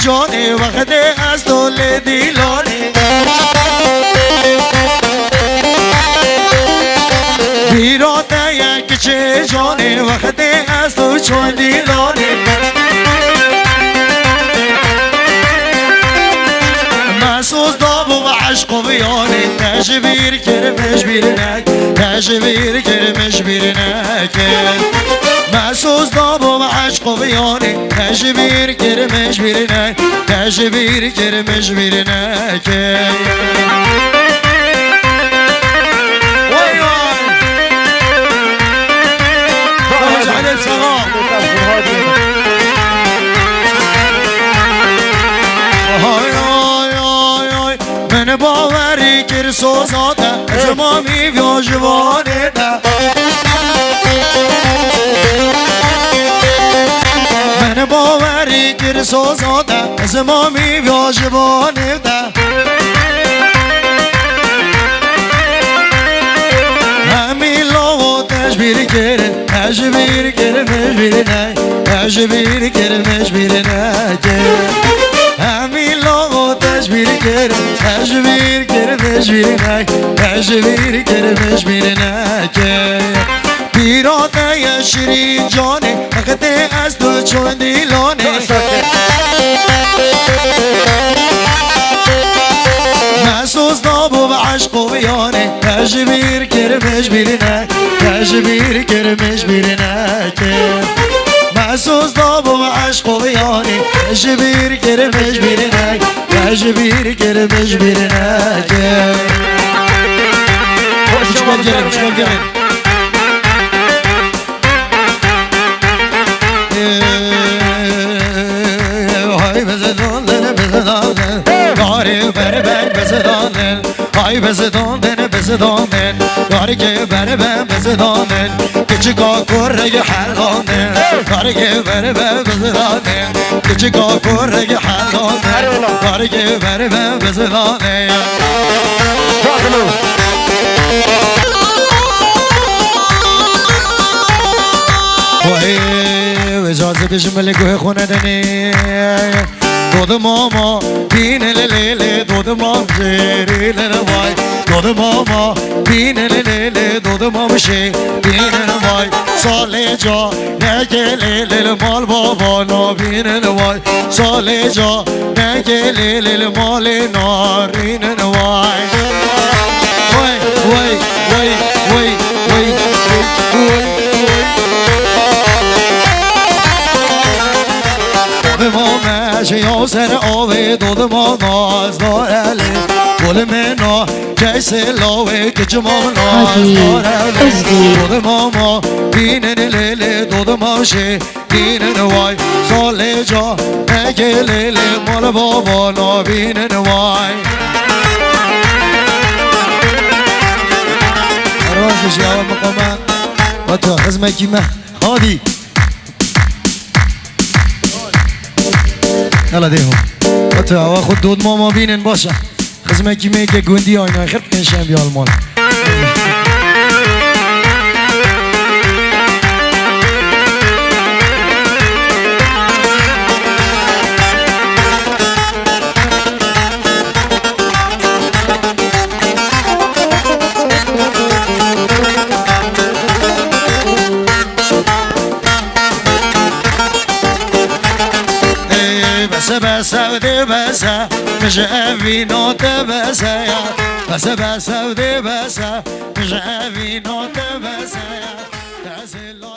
جانه وقت از دل دیلانه بیراده یک چه جانه وقت از تو چون دیلانه محسوس داب و عشق و بیانه تجبیر کرمش بیرنک تجبیر کرمش بیرنک محسوس داب و عشق و بیانه تجبیر کرمش بیرنک تجبیر کرمش بیرنک وای وای فرج علی السلام من باوری کر سوزاده زمامی بیا جوانه ده من باوری کر سوزاده زمامی بیا جوانه ده همین لو تجبیر کرد تجبیر کرد مجبیر تجبیر کرد مجبیر همین لو تجبیر کرد تجبیر کرد مجبیر تجبیر کرد مجبیر بیراده یا شیرین جانه وقت از تو چون دیلانه محسوس داب و عشق و بیانه تجبیر کرد مجبیر تجبیر کرد مجبیر محسوس داب و عشق و بیانه تجبیر کرد مجبیر تجبیر کرد مجبیر چکار گرم چکار گرم های بزداندن بزداندن داری بر بر بزداندن های بزداندن بزداندن داری که بر بر بزداندن کچکا کرگ حلاندن داری که بر بر بزداندن کچکا کرگ حلاندن داری که بر بر بزداندن وای اجازه بشم لگوه خونه دنی دود ماما بین لیلی دود مام جری لنوای دود ماما بین لیلی دود مام شی بین نوای سال جا نگه لیلی مال بابا نابین نوای سال جا نگه لیلی مال نارین نوای وای وای وای وای وای وای ما ماشي يوسر اوي دود ما ناز دارالي قول منا جيس لوي كجمام ناز دارالي دود ماما بينن ليلي دود ماشي بينن واي صالي جا نگه ليلي مال بابا نابينن واي راز بشي اول مقامان واتو خزمه كيما هادي يلا ديهم قطع واخد دود ماما بينن باشا خزمه كيمي كي گوندي آينا خير بكن شام بيا المال بس ودي بس مش أبي نوت بس يا بس ودي بس مش أبي نوت بس يا